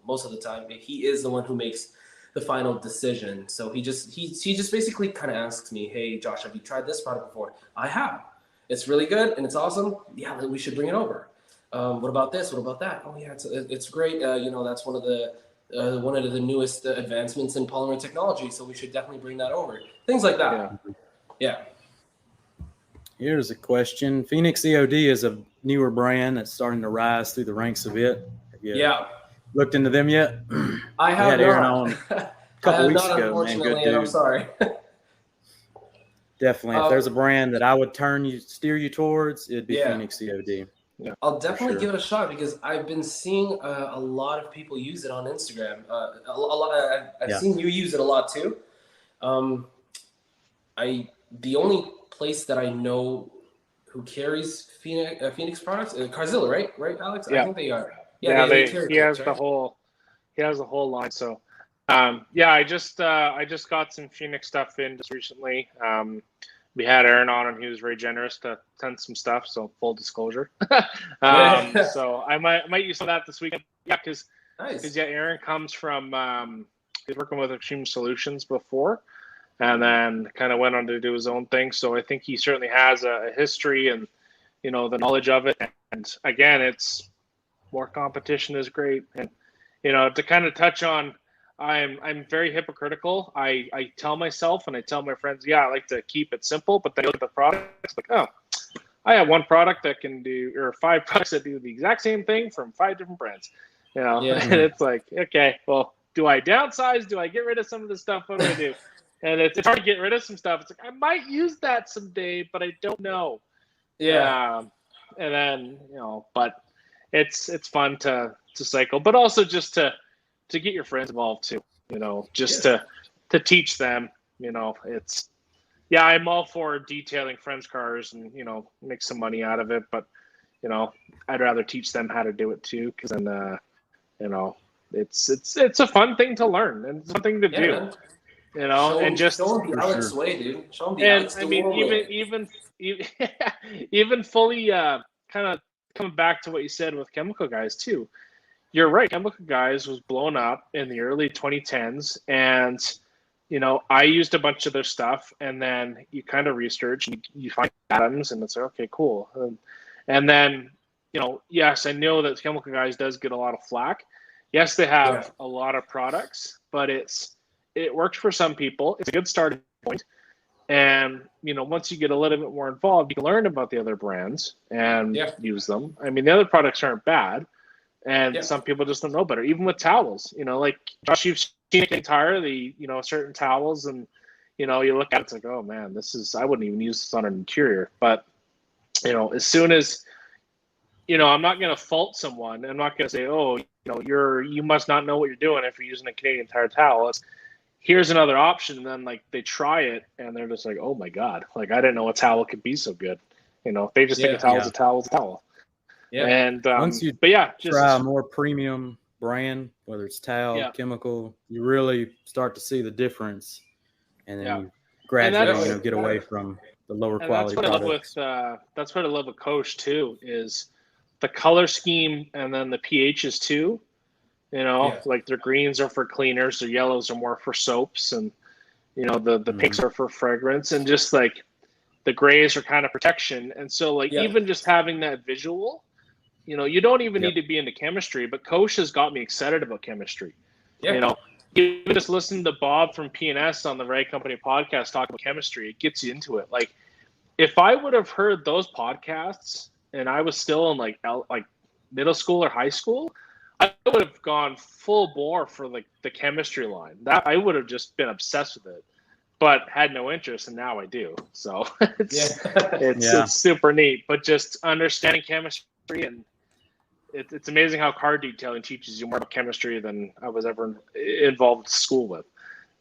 most of the time, he is the one who makes the final decision. So he just basically kind of asks me, "Hey, Josh, have you tried this product before?" I have. It's really good and it's awesome. Yeah, we should bring it over. What about this? What about that? Oh yeah, it's great. That's one of the newest advancements in polymer technology. So we should definitely bring that over. Things like that. Yeah. Here's a question. Phoenix EOD is a newer brand that's starting to rise through the ranks a bit. Have you looked into them yet? I have had not. Aaron on a couple weeks ago, man. Good dude. I'm sorry. Definitely. If there's a brand that I would steer you towards, it'd be Phoenix EOD. Yeah, I'll definitely give it a shot because I've been seeing a lot of people use it on Instagram. I've seen you use it a lot too. The only place that I know who carries Phoenix products is Carzilla, right, Alex? Yeah. I think they are. He has the whole line. So, I just got some Phoenix stuff in just recently. We had Aaron on, and he was very generous to send some stuff. So, full disclosure. So I might use some of that this weekend. Yeah, because Aaron comes from he's working with Extreme Solutions before, and then kind of went on to do his own thing. So I think he certainly has a history and the knowledge of it. And again, it's more competition is great. And to kind of touch on, I'm very hypocritical. I tell myself and I tell my friends, I like to keep it simple, but then I look at the products like, oh, I have one product that can do, or 5 products that do the exact same thing from 5 different brands. And it's like, okay, well, do I downsize? Do I get rid of some of the stuff? What do I do? And it's hard to get rid of some stuff. It's like, I might use that someday, but I don't know. Yeah. And then, but it's fun to cycle, but also just to get your friends involved too, just to teach them, it's, I'm all for detailing friends' cars and, make some money out of it. But, I'd rather teach them how to do it too. Cause then, it's a fun thing to learn and it's something to do. Man. And just show them the Alex way, dude. Show them the Alex way. Even fully kind of coming back to what you said with Chemical Guys too. You're right. Chemical Guys was blown up in the early 2010s, and I used a bunch of their stuff, and then you kind of research and you find atoms, and it's like, okay, cool. And then yes, I know that Chemical Guys does get a lot of flack. Yes, they have a lot of products, but it works for some people. It's a good starting point. And, once you get a little bit more involved, you can learn about the other brands and use them. I mean, the other products aren't bad. And some people just don't know better. Even with towels, like Josh, you've seen it entire, certain towels. And, you look at it, it's like, oh, man, I wouldn't even use this on an interior. But, as soon as, I'm not going to fault someone. I'm not going to say, oh, you must not know what you're doing if you're using a Canadian Tire towel. Here's another option. And then they try it and they're just like, oh my God, I didn't know a towel could be so good. They just think a towel's a towel. Yeah. And, once you try a more premium brand, whether it's towel, chemical, you really start to see the difference. And then you gradually, get away from the lower quality products. That's what I love with Koch too, is the color scheme and then the pHs too. Like their greens are for cleaners, their yellows are more for soaps, and the pinks are for fragrance, and just like the grays are kind of protection. And so even just having that visual, you don't even need to be into chemistry, but Koch has got me excited about chemistry. Even just listening to Bob from P&S on the Rag Company podcast talk about chemistry, it gets you into it. Like if I would have heard those podcasts and I was still in like middle school or high school, I would have gone full bore for the chemistry line. That I would have just been obsessed with it, but had no interest, and now I do. So it's super neat. But just understanding chemistry, and it's amazing how car detailing teaches you more about chemistry than I was ever involved in school with.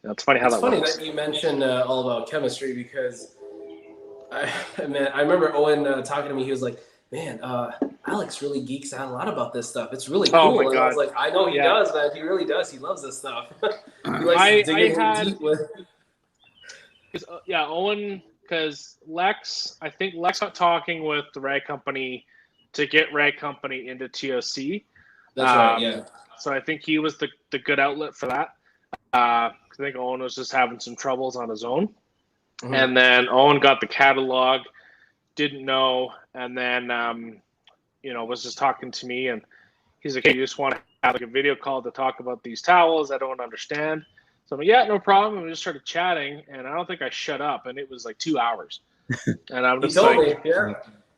It's funny how that works. It's funny that you mentioned all about chemistry because I remember Owen talking to me. He was like, man, Alex really geeks out a lot about this stuff. It's really cool. Oh my God. And I was like, I know he does, man. He really does. He loves this stuff. He likes digging in deep with. Owen, because I think Lex got talking with the Rag Company to get Rag Company into TOC. That's right, yeah. So I think he was the good outlet for that. I think Owen was just having some troubles on his own. Mm-hmm. And then Owen got the catalog, didn't know, and then was just talking to me, and he's like, hey, you just want to have a video call to talk about these towels? I don't understand. So I'm like, yeah, no problem. And we just started chatting, and I don't think I shut up, and it was 2 hours. And I'm He just told like, me, yeah.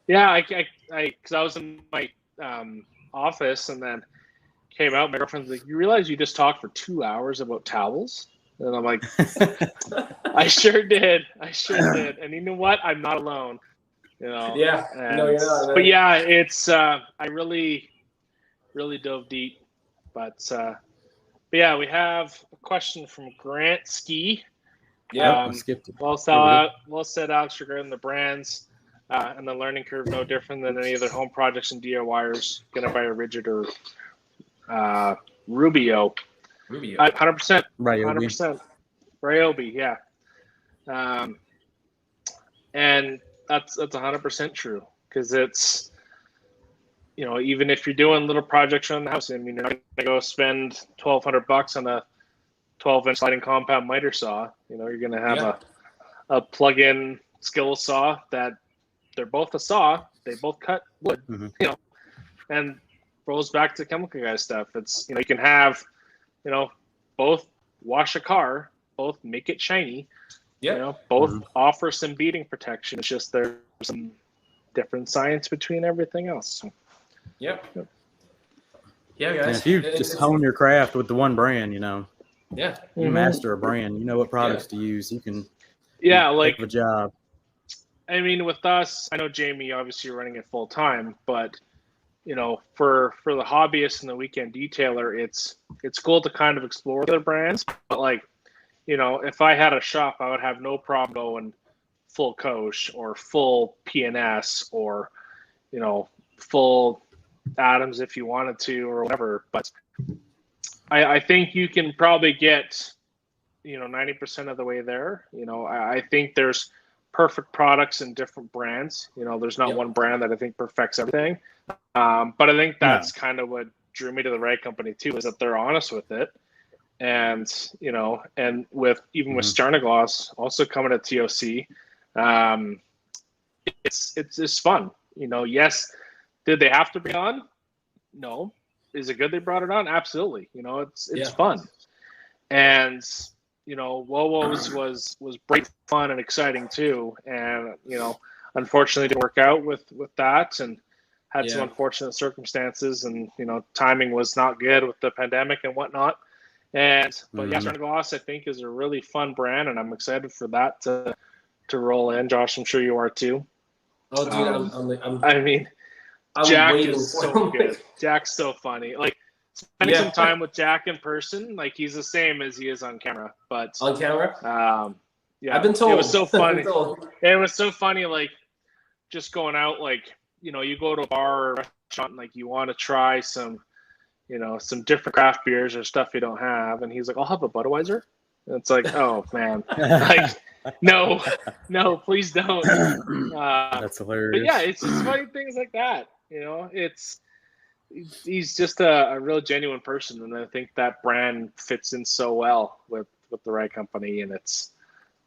yeah, because I was in my office and then came out. My girlfriend's like, you realize you just talked for 2 hours about towels? And I'm like, I sure did. And you know what? I'm not alone. Yeah. No, you're not. Man. But yeah, it's I really dove deep. But yeah, we have a question from Grant Ski. Yeah. I skipped it. Well said, Alex, regarding the brands and the learning curve, no different than any other home projects and DIYers. Gonna buy a Rigid or Rubio. 100%. Ryobi. 100%. Ryobi, yeah. And that's 100% true, because it's, even if you're doing little projects around the house, I mean, you're not gonna go spend $1,200 on a 12-inch sliding compound miter saw. You're gonna have a plug-in skillet saw that they're both a saw. They both cut wood. And rolls back to chemical guy stuff. It's you can have, both wash a car, both make it shiny. Both offer some beating protection. It's just there's some different science between everything else. Yep. Yeah, guys. And if you just hone your craft with the one brand, yeah, you master a brand. You know what products to use. You can. Yeah, do a like heck of a job. I mean, with us, I know Jamie obviously running it full time, but for the hobbyist and the weekend detailer, it's cool to kind of explore other brands. But like, if I had a shop, I would have no problem going full Koch or full PNS or full Adams if you wanted to or whatever. But I think you can probably get 90% of the way there. I think there's perfect products in different brands. There's not one brand that I think perfects everything. But I think that's kind of what drew me to the right company too, is that they're honest with it. And, and with Sternagloss also coming to TOC, it's fun. Yes, did they have to bring it on? No. Is it good they brought it on? Absolutely. It's fun. And, Wowo's was great fun and exciting too. And, unfortunately didn't work out with that and had some unfortunate circumstances, and, timing was not good with the pandemic and whatnot. But Sternagloss, I think, is a really fun brand, and I'm excited for that to roll in. Josh, I'm sure you are too. Oh, dude, I'm Jack waiting is for so him. good. Jack's so funny. Like, spending some time with Jack in person, like, he's the same as he is on camera. But on camera, I've been told. It was so funny. It was so funny, like, just going out, like, you go to a bar or restaurant and, like, you want to try some different craft beers or stuff you don't have, and he's like, I'll have a Budweiser. And it's like, oh man, like, no, please don't. That's hilarious. But yeah, it's just funny things like that. He's just a real genuine person, and I think that brand fits in so well with the right company. And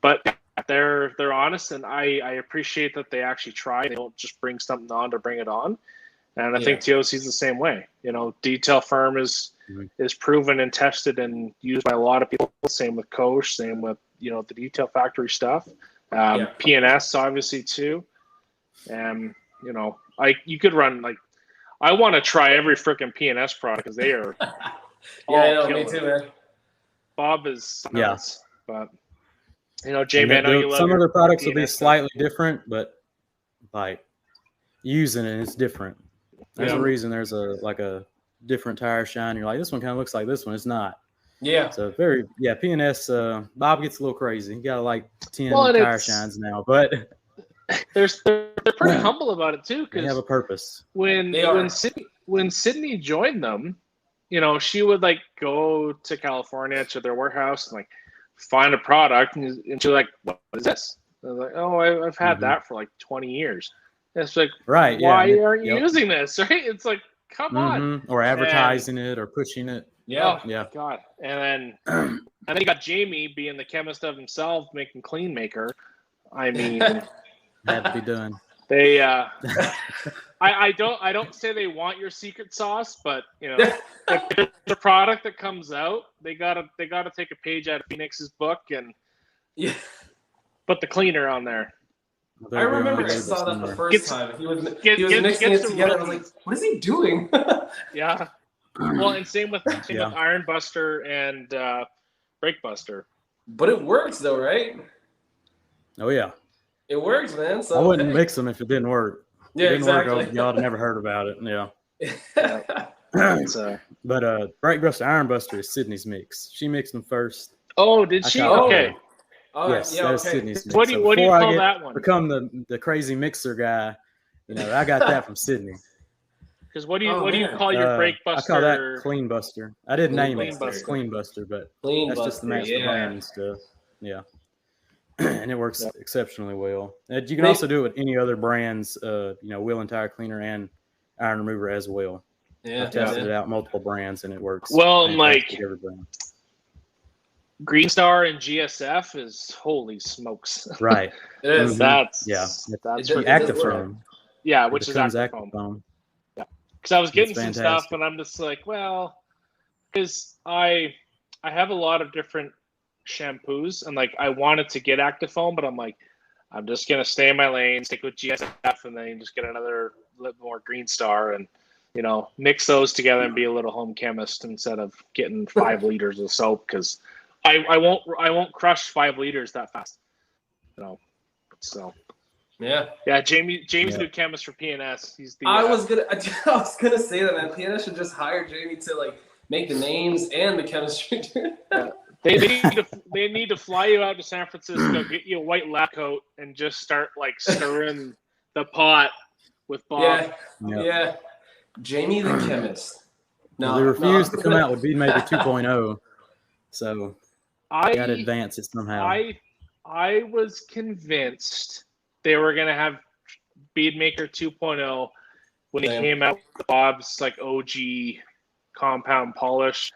but they're honest, and I appreciate that they actually try. They don't just bring something on to bring it on. And I think TOC is the same way. Detail Firm is proven and tested and used by a lot of people. Same with Koch, same with the Detail Factory stuff. PNS obviously too. And you could run, like, I want to try every freaking PNS product because they are. I know, me too, man. Bob is nuts, but Jamie, I know you love some of their products will be stuff. slightly different, but like using it, it's different. There's a reason there's a different tire shine. You're like, this one kind of looks like this one. It's not. Yeah. So PNS. Bob gets a little crazy. He got like 10 tire shines now, but they're pretty humble about it too. They have a purpose. When Sydney joined them, she would like go to California to their warehouse and like find a product, and she's like, "What is this?" I was like, "Oh, I've had that for like 20 years." And it's like, right? Why aren't you using this? Right? It's like, come on, or advertising it or pushing it. God. And then you got Jamie being the chemist of himself, making Clean Maker. I mean, had to be done. They I don't say they want your secret sauce, but if there's a product that comes out, they gotta take a page out of Phoenix's book and put the cleaner on there. I remember I saw that the first time. He was mixing it together. I was like, what is he doing? Yeah. Well, and same with Iron Buster and Brake Buster. But it works though, right? Oh yeah. It works, man. So I wouldn't mix them if it didn't work. Yeah, it didn't exactly. work, y'all had never heard about it. Yeah. So, but Brake Buster, Iron Buster is Sydney's mix. She mixed them first. Oh, did she? Okay. Yes, yeah, that's okay. Sydney's mix. What do you call that one? Become the crazy mixer guy. I got that from Sydney. Because what do you call your Brake Buster? I call that Clean Buster. I didn't name it Clean Buster, but that's just the master brand and stuff. Yeah. And it works exceptionally well. You can also do it with any other brands, wheel and tire cleaner and iron remover as well. Yeah, I've tested it out multiple brands and it works. Well, like every brand. Green Star and GSF is holy smokes. Right. It is. That's active foam. Yeah, which is active foam. Yeah. Because I was getting some stuff and I'm just like, well, because I have a lot of different shampoos and like I wanted to get active foam, but I'm like, I'm just gonna stay in my lane, stick with GSF, and then just get another little more Green Star and mix those together and be a little home chemist instead of getting 5 liters of soap because I won't crush 5 liters that fast. So yeah. Jamie's new chemist for PNS. He's the. I was gonna say that, man. PNS should just hire Jamie to like make the names and the chemistry. They need to fly you out to San Francisco, get you a white lab coat, and just start like stirring the pot with Bob. Yeah. Jamie the chemist. No, they refused to come out with Beadmaker 2.0, so I got to advance it somehow. I was convinced they were gonna have Beadmaker 2.0 when it came out with Bob's like OG compound polish.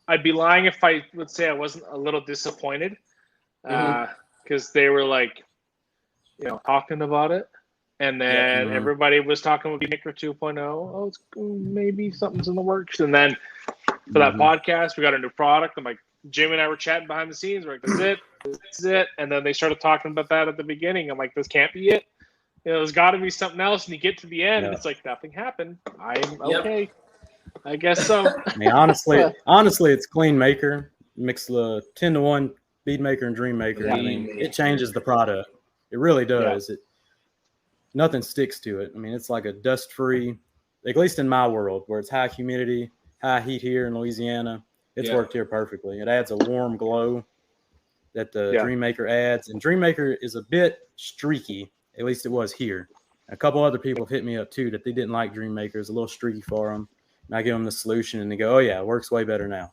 I'd be lying if I would say I wasn't a little disappointed because they were like, talking about it. And then everybody was talking about Beadmaker 2.0. Oh, maybe something's in the works. And then for that podcast, we got a new product. I'm like, Jim and I were chatting behind the scenes. We're like, this is it. And then they started talking about that at the beginning. I'm like, this can't be it. There's got to be something else. And you get to the end, and it's like, nothing happened. I'm okay. I guess so. I mean, honestly, it's Clean Maker. Mix the 10-to-1 Beadmaker and Dream Maker. I mean, it changes the product. It really does. Nothing sticks to it. I mean, it's like a dust-free, at least in my world, where it's high humidity, high heat here in Louisiana. It's worked here perfectly. It adds a warm glow that the Dream Maker adds. And Dream Maker is a bit streaky. At least it was here. A couple other people have hit me up, too, that they didn't like Dream Maker. It's a little streaky for them. And I give them the solution, and they go, oh, yeah, it works way better now.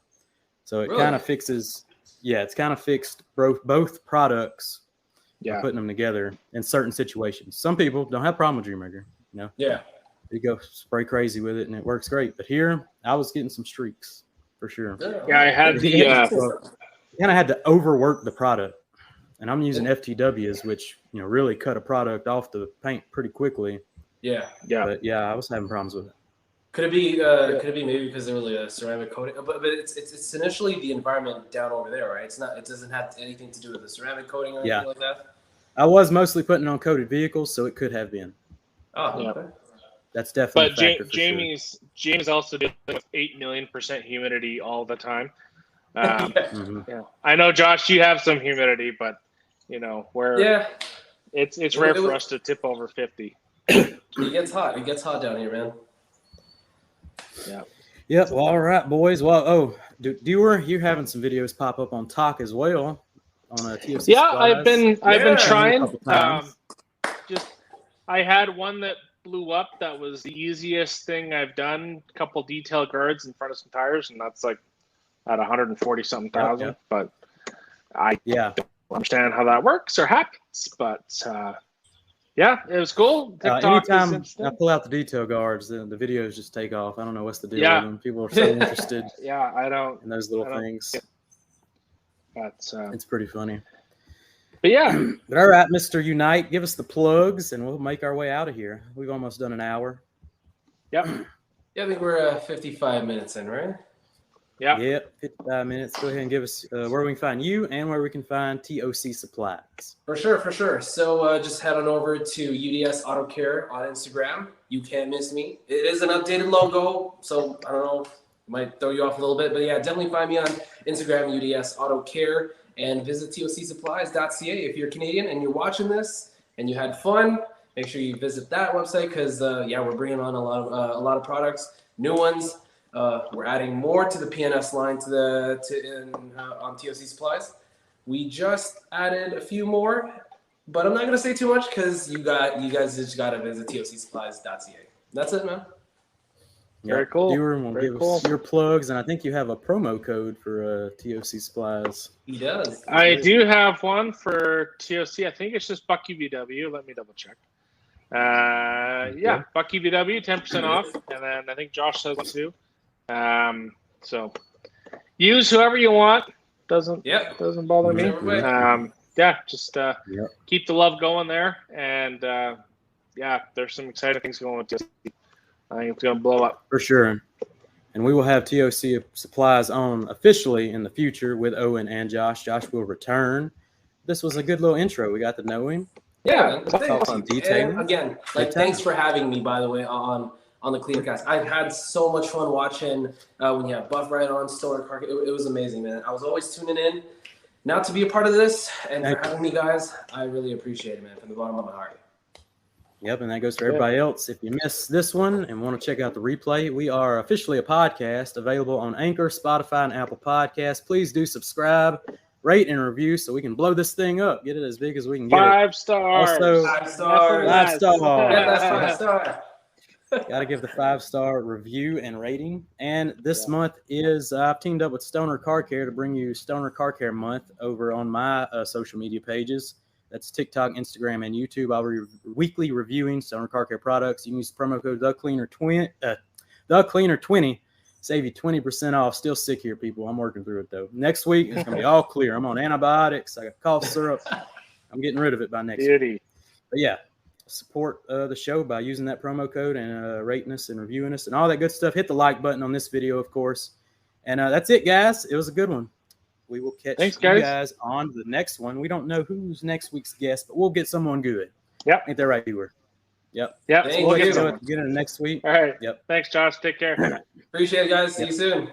So it kind of fixes – it's kind of fixed both products by putting them together in certain situations. Some people don't have a problem with Dream Maker, Yeah. They go spray crazy with it, and it works great. But here, I was getting some streaks for sure. Yeah, I had kind of had to overwork the product. And I'm using FTWs, which, really cut a product off the paint pretty quickly. Yeah. But, I was having problems with it. Could it be maybe because there was a ceramic coating? But it's initially the environment down over there, right? It doesn't have anything to do with the ceramic coating or anything like that? I was mostly putting it on coated vehicles, so it could have been. Oh, okay. That's definitely a factor for Jamie's also dealing with 8 million% humidity all the time. I know, Josh, you have some humidity, but it's rare for us to tip over 50. It gets hot. It gets hot down here, man. Yeah. Yep. Well, all right, boys. Well, you're having some videos pop up on TOC as well on a TOC. Yeah, Supplies. I've been trying. I had one that blew up. That was the easiest thing I've done. A couple detail guards in front of some tires, and that's like at 140 something thousand. But I don't understand how that works or happens. But it was cool. Anytime I pull out the detail guards, the videos just take off. I don't know what's the deal with them. People are so interested. I don't. In those little things. But it's pretty funny. But yeah. But all right, Mr. Unite, give us the plugs, and we'll make our way out of here. We've almost done an hour. Yep. Yeah, I think we're 55 minutes in, right? Yeah. Yep, 55 minutes. Go ahead and give us where we can find you and where we can find TOC Supplies. For sure. So just head on over to UDS Auto Care on Instagram. You can't miss me. It is an updated logo, so I don't know, it might throw you off a little bit, but yeah, definitely find me on Instagram, UDS Auto Care, and visit tocsupplies.ca. If you're Canadian and you're watching this and you had fun, make sure you visit that website because we're bringing on a lot of products, new ones. We're adding more to the PNS line on TOC Supplies. We just added a few more, but I'm not gonna say too much because you guys just gotta visit tocsupplies.ca. That's it, man. Very cool. Give us your plugs, and I think you have a promo code for TOC Supplies. He does. I do have one for TOC. I think it's just Buck UVW. Let me double check. Yeah, Buck UVW, 10% off, and then I think Josh says it too. So use whoever you want. Doesn't bother me. Just keep the love going there, and there's some exciting things going with this. I think it's going to blow up for sure. And we will have TOC Supplies on officially in the future with Owen and Josh. Josh will return. This was a good little intro. We got to know him. Yeah, detailing. Again, thanks for having me. By the way, on the Cleanercast, I've had so much fun watching when you have Buff right on Stoner Car. It was amazing, man. I was always tuning in. Now to be a part of this and for having me, guys, I really appreciate it, man, from the bottom of my heart. Yep, and that goes for everybody else. If you missed this one and want to check out the replay, we are officially a podcast available on Anchor, Spotify, and Apple Podcasts. Please do subscribe, rate, and review so we can blow this thing up, get it as big as we can get 5 stars. Also, 5 stars. 5 stars. Yeah, that's 5 stars. Got to give the 5-star review and rating. And this month is I've teamed up with Stoner Car Care to bring you Stoner Car Care Month over on my social media pages. That's TikTok, Instagram, and YouTube. I'll be weekly reviewing Stoner Car Care products. You can use the promo code TheCleaner20. Save you 20% off. Still sick here, people. I'm working through it, though. Next week, it's going to be all clear. I'm on antibiotics. I got cough syrup. I'm getting rid of it by next week. But yeah, support the show by using that promo code and rating us and reviewing us and all that good stuff. Hit the like button on this video, of course. And that's it, guys. It was a good one. We will catch you guys on the next one. We don't know who's next week's guest, but we'll get someone good. Yep. Ain't that right, viewer? Yep. Yep. So we'll get to it next week. All right. Yep. Thanks, Josh. Take care. Appreciate it, guys. See you soon.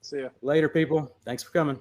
See ya. Later, people. Thanks for coming.